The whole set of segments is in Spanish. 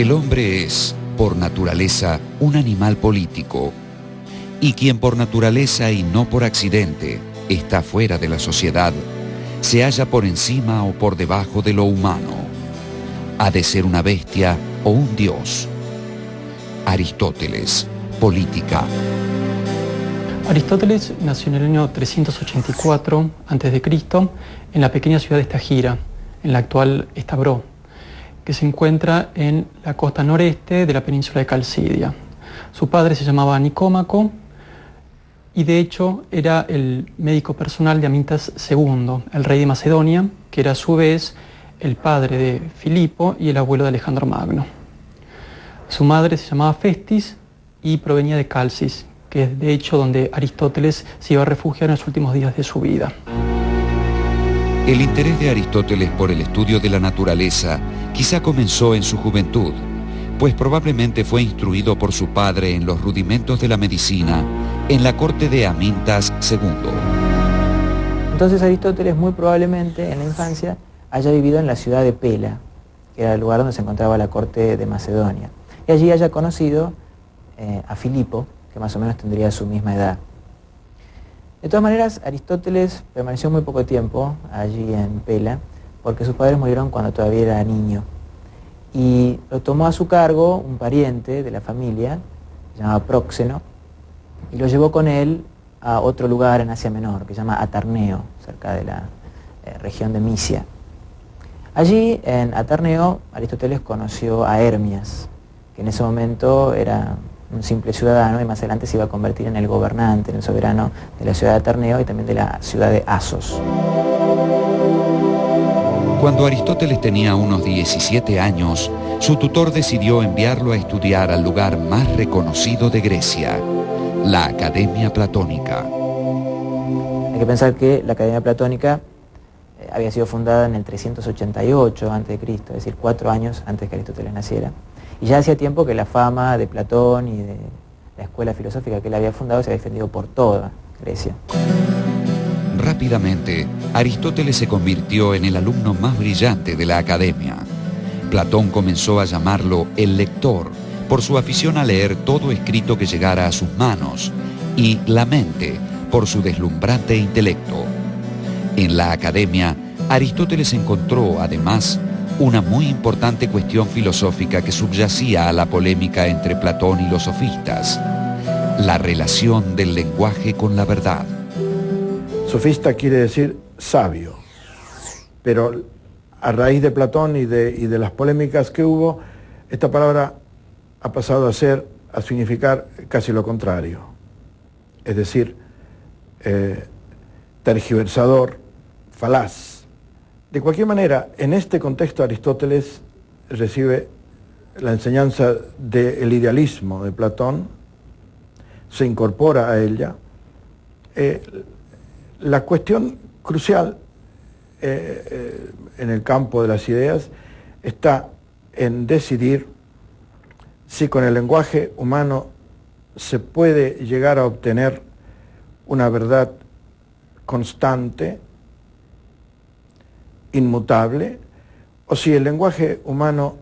El hombre es, por naturaleza, un animal político, y quien por naturaleza y no por accidente está fuera de la sociedad, se halla por encima o por debajo de lo humano. Ha de ser una bestia o un dios. Aristóteles, Política. Aristóteles nació en el año 384 a.C. en la pequeña ciudad de Estagira, en la actual Estabró, que se encuentra en la costa noreste de la península de Calcidia. Su padre se llamaba Nicómaco y de hecho era el médico personal de Amintas II, el rey de Macedonia, que era a su vez el padre de Filipo y el abuelo de Alejandro Magno. Su madre se llamaba Festis y provenía de Calcis, que es de hecho donde Aristóteles se iba a refugiar en los últimos días de su vida. El interés de Aristóteles por el estudio de la naturaleza quizá comenzó en su juventud, pues probablemente fue instruido por su padre en los rudimentos de la medicina en la corte de Amintas II. Entonces Aristóteles muy probablemente en la infancia haya vivido en la ciudad de Pela, que era el lugar donde se encontraba la corte de Macedonia, y allí haya conocido a Filipo, que más o menos tendría su misma edad. De todas maneras, Aristóteles permaneció muy poco tiempo allí en Pela, porque sus padres murieron cuando todavía era niño. Y lo tomó a su cargo un pariente de la familia, se llamaba Próxeno, y lo llevó con él a otro lugar en Asia Menor, que se llama Atarneo, cerca de la región de Misia. Allí, en Atarneo, Aristóteles conoció a Hermias, que en ese momento era un simple ciudadano y más adelante se iba a convertir en el gobernante, en el soberano de la ciudad de Atarneo y también de la ciudad de Asos. Cuando Aristóteles tenía unos 17 años, su tutor decidió enviarlo a estudiar al lugar más reconocido de Grecia, la Academia Platónica. Hay que pensar que la Academia Platónica había sido fundada en el 388 a.C., es decir, 4 años antes que Aristóteles naciera. Y ya hacía tiempo que la fama de Platón y de la escuela filosófica que él había fundado se había extendido por toda Grecia. Rápidamente, Aristóteles se convirtió en el alumno más brillante de la academia. Platón comenzó a llamarlo el lector por su afición a leer todo escrito que llegara a sus manos, y la mente por su deslumbrante intelecto. En la academia, Aristóteles encontró, además, una muy importante cuestión filosófica que subyacía a la polémica entre Platón y los sofistas: la relación del lenguaje con la verdad. Sofista quiere decir sabio, pero a raíz de Platón y de las polémicas que hubo, esta palabra ha pasado a significar casi lo contrario, es decir, tergiversador, falaz. De cualquier manera, en este contexto Aristóteles recibe la enseñanza del idealismo de Platón, se incorpora a ella. La cuestión crucial en el campo de las ideas está en decidir si con el lenguaje humano se puede llegar a obtener una verdad constante, inmutable, o si el lenguaje humano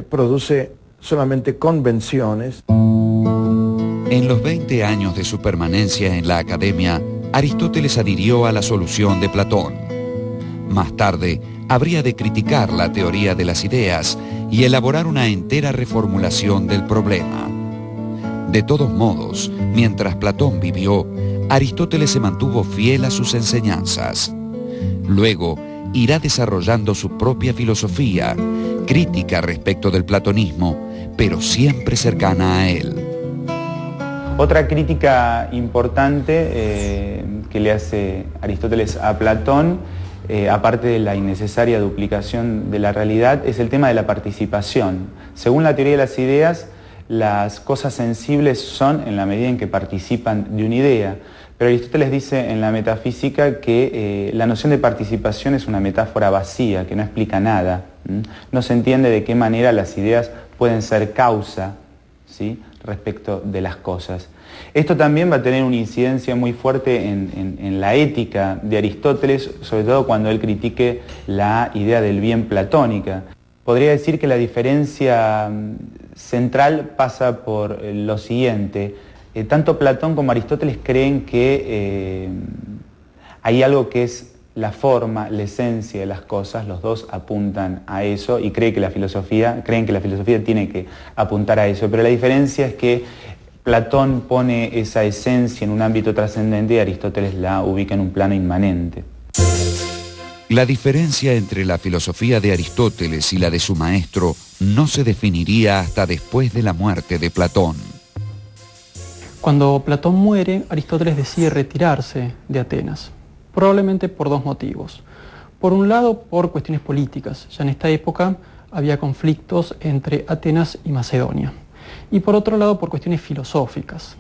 produce solamente convenciones. En los 20 años de su permanencia en la academia, Aristóteles adhirió a la solución de Platón. Más tarde, habría de criticar la teoría de las ideas y elaborar una entera reformulación del problema. De todos modos, mientras Platón vivió, Aristóteles se mantuvo fiel a sus enseñanzas. Luego, irá desarrollando su propia filosofía, crítica respecto del platonismo, pero siempre cercana a él. Otra crítica importante que le hace Aristóteles a Platón, aparte de la innecesaria duplicación de la realidad, es el tema de la participación. Según la teoría de las ideas, las cosas sensibles son en la medida en que participan de una idea. Pero Aristóteles dice en la metafísica que la noción de participación es una metáfora vacía, que no explica nada. No se entiende de qué manera las ideas pueden ser causa, ¿sí?, respecto de las cosas. Esto también va a tener una incidencia muy fuerte en la ética de Aristóteles, sobre todo cuando él critique la idea del bien platónica. podría decir que la diferencia central pasa por lo siguiente. Tanto Platón como Aristóteles creen que hay algo que es la forma, la esencia de las cosas, los dos apuntan a eso y creen que la filosofía tiene que apuntar a eso, pero la diferencia es que Platón pone esa esencia en un ámbito trascendente y Aristóteles la ubica en un plano inmanente. La diferencia entre la filosofía de Aristóteles y la de su maestro no se definiría hasta después de la muerte de Platón. Cuando Platón muere, Aristóteles decide retirarse de Atenas, probablemente por dos motivos. Por un lado, por cuestiones políticas. Ya en esta época había conflictos entre Atenas y Macedonia. Y por otro lado, por cuestiones filosóficas.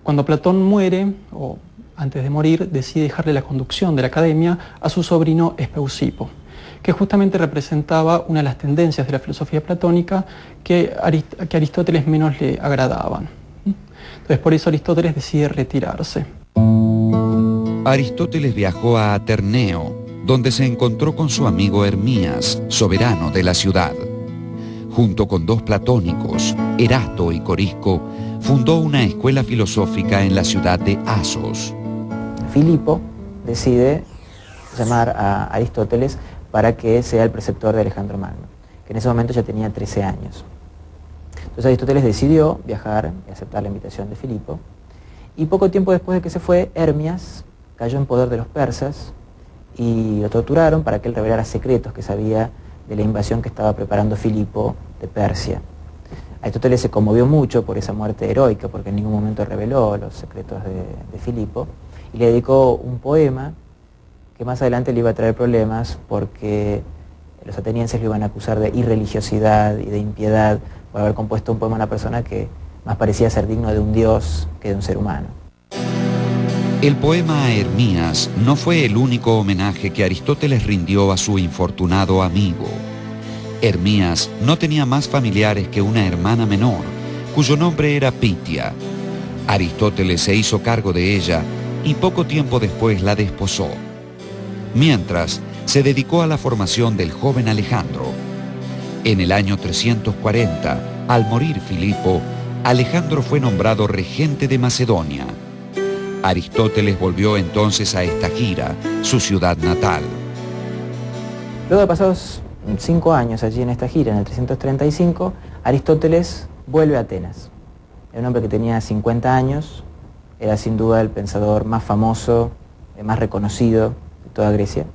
Cuando Platón muere, o antes de morir, decide dejarle la conducción de la academia a su sobrino Espeusipo, que justamente representaba una de las tendencias de la filosofía platónica que a Aristóteles menos le agradaban. Entonces, por eso Aristóteles decide retirarse. Aristóteles viajó a Aterneo, donde se encontró con su amigo Hermías, soberano de la ciudad. Junto con dos platónicos, Erasto y Corisco, fundó una escuela filosófica en la ciudad de Asos. Filipo decide llamar a Aristóteles para que sea el preceptor de Alejandro Magno, que en ese momento ya tenía 13 años. Entonces Aristóteles decidió viajar y aceptar la invitación de Filipo, y poco tiempo después de que se fue, Hermias cayó en poder de los persas y lo torturaron para que él revelara secretos que sabía de la invasión que estaba preparando Filipo de Persia. Aristóteles se conmovió mucho por esa muerte heroica, porque en ningún momento reveló los secretos de Filipo, y le dedicó un poema que más adelante le iba a traer problemas, porque los atenienses lo iban a acusar de irreligiosidad y de impiedad por haber compuesto un poema a una persona que más parecía ser digno de un dios que de un ser humano. El poema a Hermías no fue el único homenaje que Aristóteles rindió a su infortunado amigo. Hermías no tenía más familiares que una hermana menor, cuyo nombre era Pitia. Aristóteles se hizo cargo de ella y poco tiempo después la desposó. Mientras, se dedicó a la formación del joven Alejandro. En el año 340, al morir Filipo, Alejandro fue nombrado regente de Macedonia. Aristóteles volvió entonces a Estagira, su ciudad natal. Luego de pasados 5 años allí en Estagira, en el 335, Aristóteles vuelve a Atenas. Era un hombre que tenía 50 años, era sin duda el pensador más famoso, más reconocido de toda Grecia.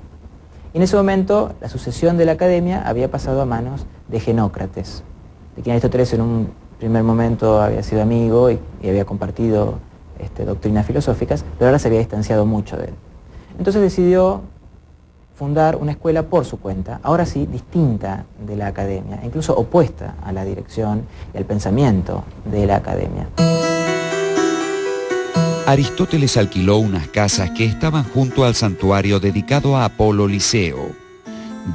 Y en ese momento la sucesión de la academia había pasado a manos de Genócrates, de quien Aristóteles en un primer momento había sido amigo y había compartido doctrinas filosóficas, pero ahora se había distanciado mucho de él. Entonces decidió fundar una escuela por su cuenta, ahora sí distinta de la academia, incluso opuesta a la dirección y al pensamiento de la academia. Aristóteles alquiló unas casas que estaban junto al santuario dedicado a Apolo Liceo.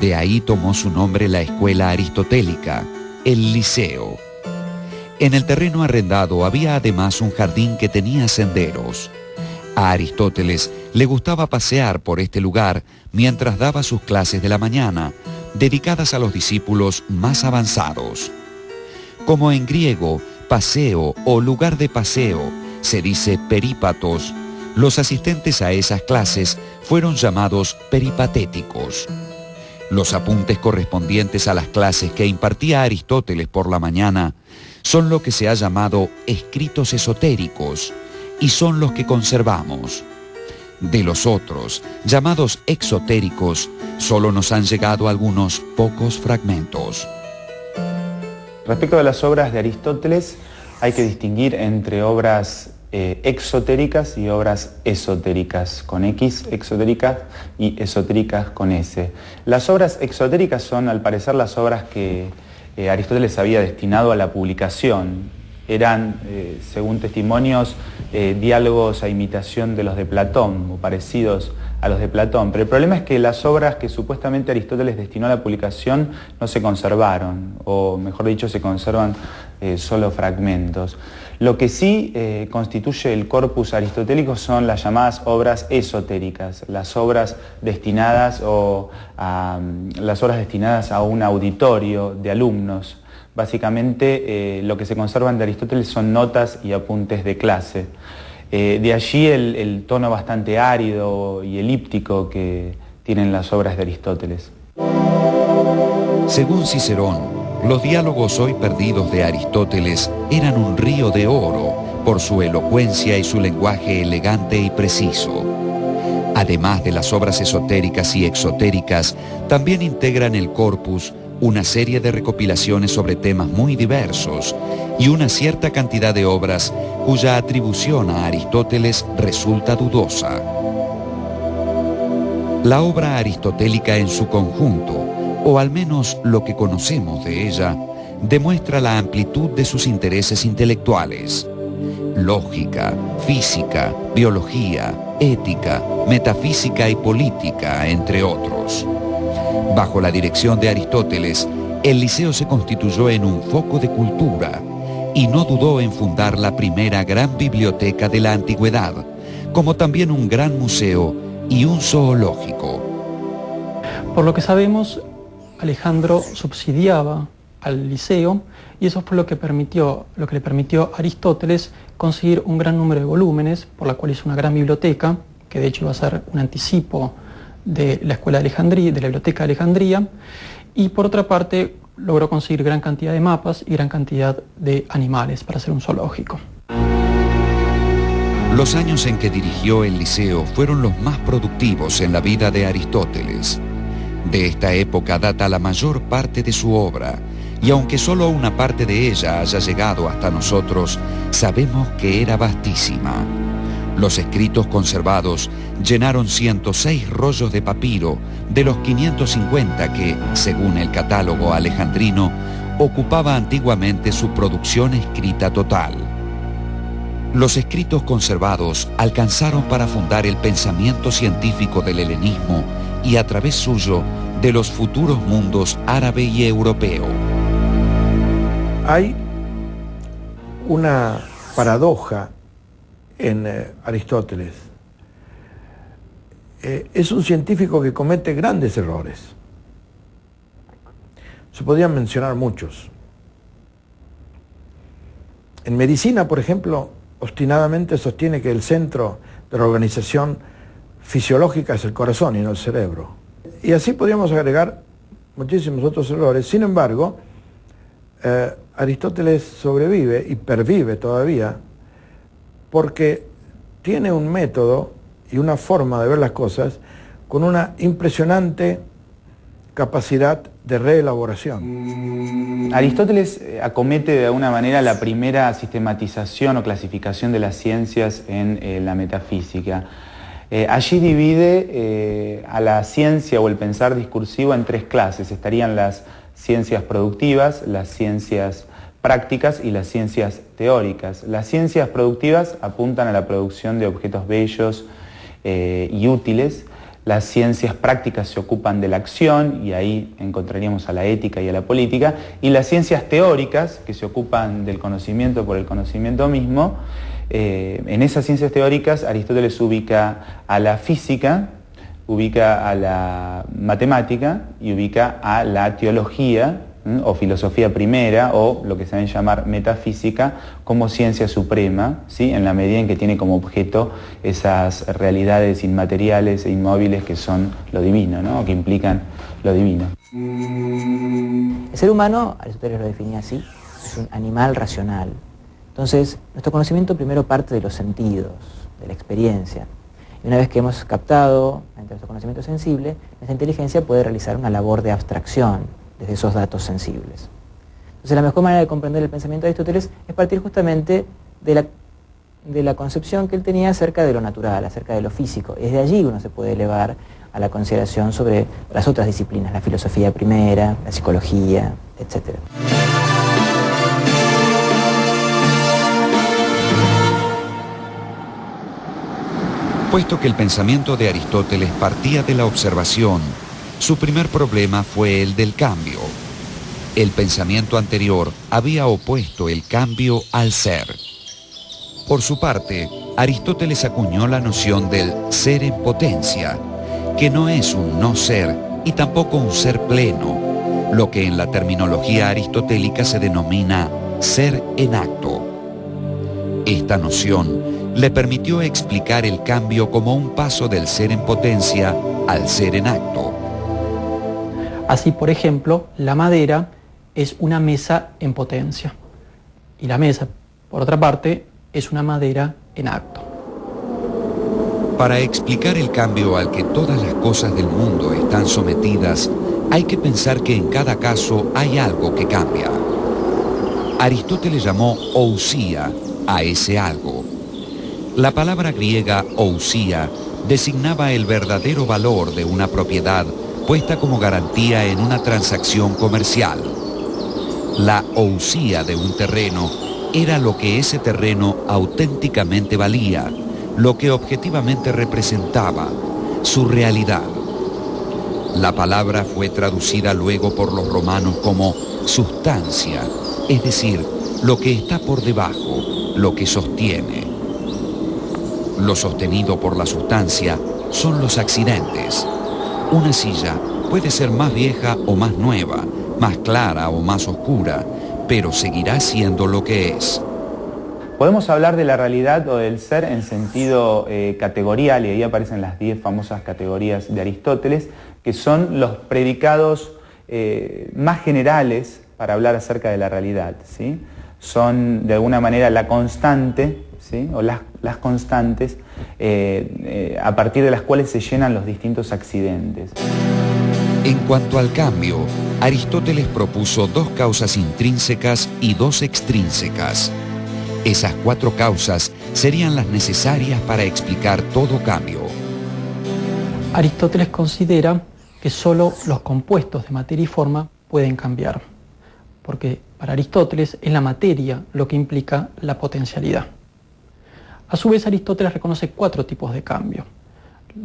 De ahí tomó su nombre la escuela aristotélica, el Liceo. En el terreno arrendado había además un jardín que tenía senderos. A Aristóteles le gustaba pasear por este lugar mientras daba sus clases de la mañana, dedicadas a los discípulos más avanzados. Como en griego, paseo o lugar de paseo se dice perípatos, los asistentes a esas clases fueron llamados peripatéticos. Los apuntes correspondientes a las clases que impartía Aristóteles por la mañana son lo que se ha llamado escritos esotéricos y son los que conservamos. De los otros, llamados exotéricos, solo nos han llegado algunos pocos fragmentos. Respecto a las obras de Aristóteles, hay que distinguir entre obras exotéricas y obras esotéricas, con X, exotéricas, y esotéricas con S. Las obras exotéricas son, al parecer, las obras que Aristóteles había destinado a la publicación, eran, según testimonios, diálogos a imitación de los de Platón o parecidos a los de Platón. Pero el problema es que las obras que supuestamente Aristóteles destinó a la publicación no se conservaron, o mejor dicho, se conservan solo fragmentos. Lo que sí constituye el corpus aristotélico son las llamadas obras esotéricas, las obras destinadas a un auditorio de alumnos. Básicamente lo que se conservan de Aristóteles son notas y apuntes de clase. De allí el tono bastante árido y elíptico que tienen las obras de Aristóteles. Según Cicerón, los diálogos hoy perdidos de Aristóteles eran un río de oro por su elocuencia y su lenguaje elegante y preciso. Además de las obras esotéricas y exotéricas, también integran el corpus una serie de recopilaciones sobre temas muy diversos y una cierta cantidad de obras cuya atribución a Aristóteles resulta dudosa. La obra aristotélica en su conjunto, o al menos lo que conocemos de ella, demuestra la amplitud de sus intereses intelectuales. Lógica, física, biología, ética, metafísica y política, entre otros. Bajo la dirección de Aristóteles, el Liceo se constituyó en un foco de cultura y no dudó en fundar la primera gran biblioteca de la antigüedad, como también un gran museo y un zoológico. Por lo que sabemos, Alejandro subsidiaba al Liceo y eso fue lo que le permitió a Aristóteles conseguir un gran número de volúmenes, por la cual hizo una gran biblioteca, que de hecho iba a ser un anticipo de la Escuela de Alejandría, de la Biblioteca de Alejandría, y por otra parte logró conseguir gran cantidad de mapas y gran cantidad de animales para hacer un zoológico. Los años en que dirigió el Liceo fueron los más productivos en la vida de Aristóteles. De esta época data la mayor parte de su obra, y aunque solo una parte de ella haya llegado hasta nosotros, sabemos que era vastísima. Los escritos conservados llenaron 106 rollos de papiro de los 550 que, según el catálogo alejandrino, ocupaba antiguamente su producción escrita total. Los escritos conservados alcanzaron para fundar el pensamiento científico del helenismo y a través suyo de los futuros mundos árabe y europeo. Hay una paradoja en Aristóteles. Es un científico que comete grandes errores. Se podrían mencionar muchos. En medicina, por ejemplo, obstinadamente sostiene que el centro de la organización fisiológica es el corazón y no el cerebro. Y así podríamos agregar muchísimos otros errores. Sin embargo, Aristóteles sobrevive y pervive todavía porque tiene un método y una forma de ver las cosas con una impresionante capacidad de reelaboración. Aristóteles acomete de alguna manera la primera sistematización o clasificación de las ciencias en la metafísica. Allí divide a la ciencia o el pensar discursivo en tres clases. Estarían las ciencias productivas, las ciencias prácticas y las ciencias teóricas. Las ciencias productivas apuntan a la producción de objetos bellos y útiles. Las ciencias prácticas se ocupan de la acción y ahí encontraríamos a la ética y a la política. Y las ciencias teóricas, que se ocupan del conocimiento por el conocimiento mismo, en esas ciencias teóricas Aristóteles ubica a la física, ubica a la matemática y ubica a la teología o filosofía primera, o lo que se debe llamar metafísica, como ciencia suprema, ¿sí? En la medida en que tiene como objeto esas realidades inmateriales e inmóviles que son lo divino, ¿no? O que implican lo divino. El ser humano, Aristóteles lo definía así, es un animal racional. Entonces, nuestro conocimiento primero parte de los sentidos, de la experiencia. Y una vez que hemos captado nuestro conocimiento sensible, nuestra inteligencia puede realizar una labor de abstracción desde esos datos sensibles. Entonces, la mejor manera de comprender el pensamiento de Aristóteles es partir justamente de la concepción que él tenía acerca de lo natural, acerca de lo físico. Desde allí uno se puede elevar a la consideración sobre las otras disciplinas, la filosofía primera, la psicología, etc. Puesto que el pensamiento de Aristóteles partía de la observación, su primer problema fue el del cambio. El pensamiento anterior había opuesto el cambio al ser. Por su parte, Aristóteles acuñó la noción del ser en potencia, que no es un no ser y tampoco un ser pleno, lo que en la terminología aristotélica se denomina ser en acto. Esta noción le permitió explicar el cambio como un paso del ser en potencia al ser en acto. Así, por ejemplo, la madera es una mesa en potencia y la mesa, por otra parte, es una madera en acto. Para explicar el cambio al que todas las cosas del mundo están sometidas, hay que pensar que en cada caso hay algo que cambia. Aristóteles llamó ousia a ese algo. La palabra griega ousia designaba el verdadero valor de una propiedad puesta como garantía en una transacción comercial. La ousia de un terreno era lo que ese terreno auténticamente valía, lo que objetivamente representaba, su realidad. La palabra fue traducida luego por los romanos como sustancia, es decir, lo que está por debajo, lo que sostiene. Lo sostenido por la sustancia son los accidentes. Una silla puede ser más vieja o más nueva, más clara o más oscura, pero seguirá siendo lo que es. Podemos hablar de la realidad o del ser en sentido categorial, y ahí aparecen las 10 famosas categorías de Aristóteles, que son los predicados más generales para hablar acerca de la realidad, ¿sí? Son de alguna manera la constante, ¿sí? O las constantes a partir de las cuales se llenan los distintos accidentes. En cuanto al cambio, Aristóteles propuso 2 causas intrínsecas y 2 extrínsecas. Esas 4 causas serían las necesarias para explicar todo cambio. Aristóteles considera que solo los compuestos de materia y forma pueden cambiar, porque para Aristóteles es la materia lo que implica la potencialidad. A su vez, Aristóteles reconoce 4 tipos de cambio.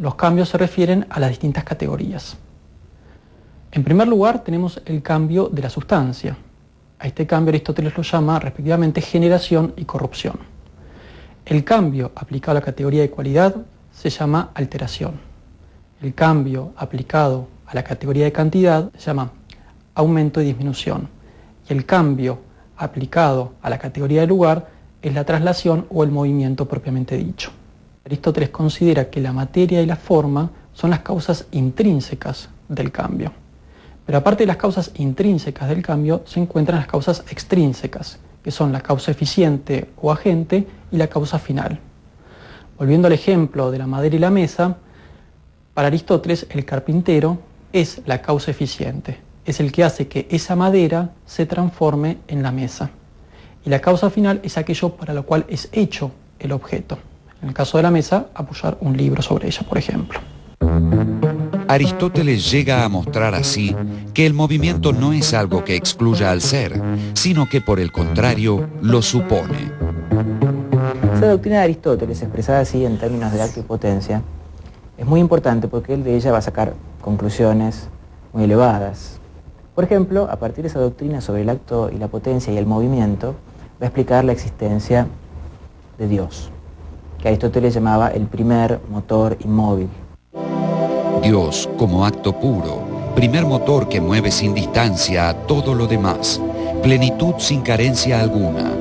Los cambios se refieren a las distintas categorías. En primer lugar, tenemos el cambio de la sustancia. A este cambio Aristóteles lo llama respectivamente generación y corrupción. El cambio aplicado a la categoría de cualidad se llama alteración. El cambio aplicado a la categoría de cantidad se llama aumento y disminución. Y el cambio aplicado a la categoría de lugar es la traslación o el movimiento propiamente dicho. Aristóteles considera que la materia y la forma son las causas intrínsecas del cambio. Pero aparte de las causas intrínsecas del cambio, se encuentran las causas extrínsecas, que son la causa eficiente o agente y la causa final. Volviendo al ejemplo de la madera y la mesa, para Aristóteles el carpintero es la causa eficiente, es el que hace que esa madera se transforme en la mesa. Y la causa final es aquello para lo cual es hecho el objeto. En el caso de la mesa, apoyar un libro sobre ella, por ejemplo. Aristóteles llega a mostrar así que el movimiento no es algo que excluya al ser, sino que por el contrario lo supone. Esa doctrina de Aristóteles, expresada así en términos de acto y potencia, es muy importante porque él de ella va a sacar conclusiones muy elevadas. Por ejemplo, a partir de esa doctrina sobre el acto y la potencia y el movimiento, va a explicar la existencia de Dios, que Aristóteles llamaba el primer motor inmóvil. Dios como acto puro, primer motor que mueve sin distancia a todo lo demás, plenitud sin carencia alguna.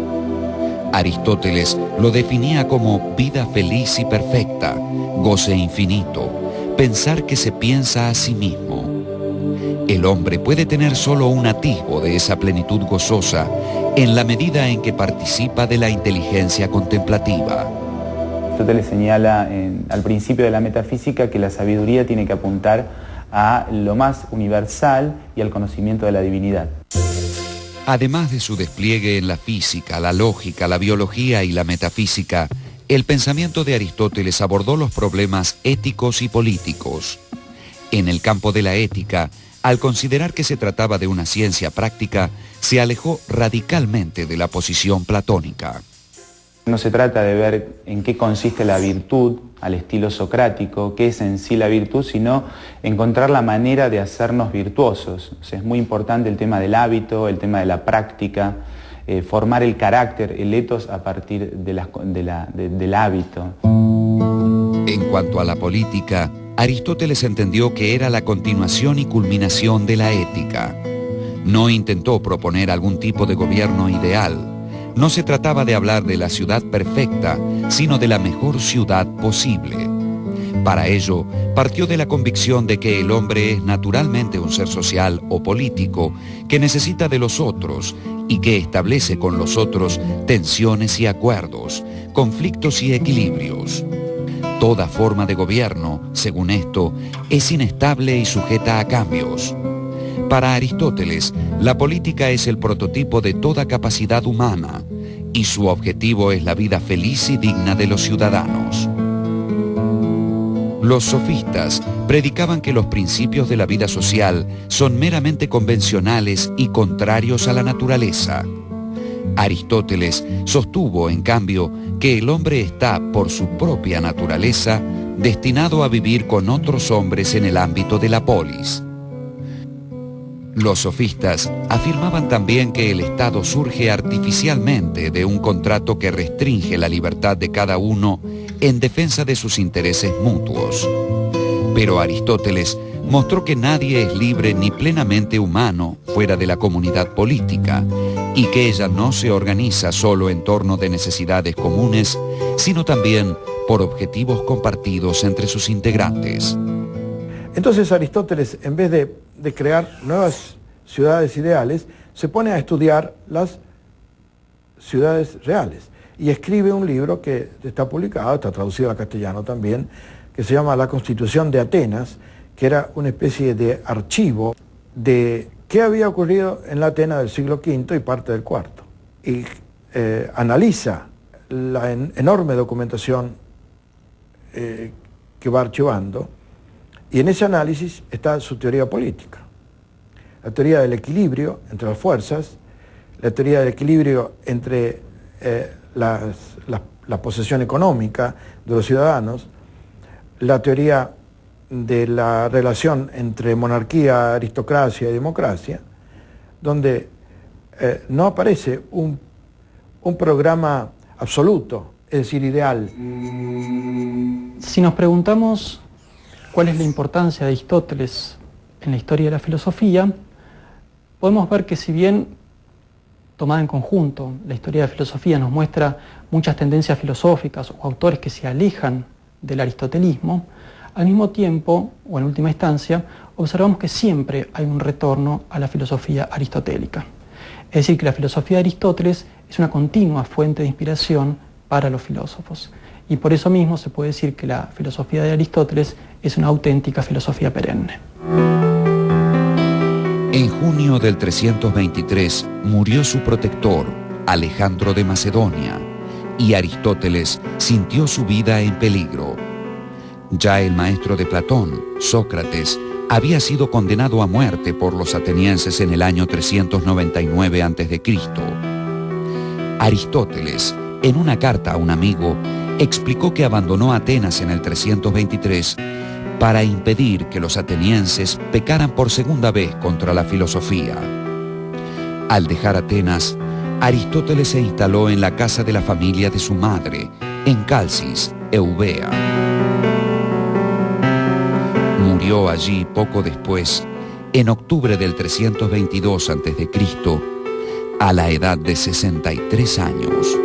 Aristóteles lo definía como vida feliz y perfecta, goce infinito, pensar que se piensa a sí mismo. El hombre puede tener solo un atisbo de esa plenitud gozosa en la medida en que participa de la inteligencia contemplativa. Aristóteles señala al principio de la metafísica que la sabiduría tiene que apuntar a lo más universal y al conocimiento de la divinidad. Además de su despliegue en la física, la lógica, la biología y la metafísica, el pensamiento de Aristóteles abordó los problemas éticos y políticos. En el campo de la ética, al considerar que se trataba de una ciencia práctica, se alejó radicalmente de la posición platónica. No se trata de ver en qué consiste la virtud al estilo socrático, qué es en sí la virtud, sino encontrar la manera de hacernos virtuosos. O sea, es muy importante el tema del hábito, el tema de la práctica, formar el carácter, el ethos a partir del hábito. En cuanto a la política, Aristóteles entendió que era la continuación y culminación de la ética. No intentó proponer algún tipo de gobierno ideal. No se trataba de hablar de la ciudad perfecta, sino de la mejor ciudad posible. Para ello, partió de la convicción de que el hombre es naturalmente un ser social o político que necesita de los otros y que establece con los otros tensiones y acuerdos, conflictos y equilibrios. Toda forma de gobierno, según esto, es inestable y sujeta a cambios. Para Aristóteles, la política es el prototipo de toda capacidad humana y su objetivo es la vida feliz y digna de los ciudadanos. Los sofistas predicaban que los principios de la vida social son meramente convencionales y contrarios a la naturaleza. Aristóteles sostuvo, en cambio, que el hombre está, por su propia naturaleza, destinado a vivir con otros hombres en el ámbito de la polis. Los sofistas afirmaban también que el Estado surge artificialmente de un contrato que restringe la libertad de cada uno en defensa de sus intereses mutuos. Pero Aristóteles mostró que nadie es libre ni plenamente humano fuera de la comunidad política y que ella no se organiza solo en torno de necesidades comunes, sino también por objetivos compartidos entre sus integrantes. Entonces Aristóteles, en vez de crear nuevas ciudades ideales, se pone a estudiar las ciudades reales y escribe un libro que está publicado, está traducido al castellano también, que se llama La Constitución de Atenas, que era una especie de archivo de qué había ocurrido en la Atenas del siglo V y parte del IV. Y analiza la enorme documentación que va archivando, y en ese análisis está su teoría política. La teoría del equilibrio entre las fuerzas, la teoría del equilibrio entre la posesión económica de los ciudadanos, la teoría de la relación entre monarquía, aristocracia y democracia, donde no aparece un programa absoluto, es decir, ideal. Si nos preguntamos cuál es la importancia de Aristóteles en la historia de la filosofía, podemos ver que si bien tomada en conjunto, la historia de la filosofía nos muestra muchas tendencias filosóficas o autores que se alejan del aristotelismo, al mismo tiempo, o en última instancia, observamos que siempre hay un retorno a la filosofía aristotélica. Es decir, que la filosofía de Aristóteles es una continua fuente de inspiración para los filósofos. Y por eso mismo se puede decir que la filosofía de Aristóteles es una auténtica filosofía perenne. En junio del 323 murió su protector, Alejandro de Macedonia, y Aristóteles sintió su vida en peligro. Ya el maestro de Platón, Sócrates, había sido condenado a muerte por los atenienses en el año 399 a.C. Aristóteles, en una carta a un amigo, explicó que abandonó Atenas en el 323 para impedir que los atenienses pecaran por segunda vez contra la filosofía. Al dejar Atenas, Aristóteles se instaló en la casa de la familia de su madre, en Calcis, Eubea. Murió allí poco después, en octubre del 322 a.C., a la edad de 63 años.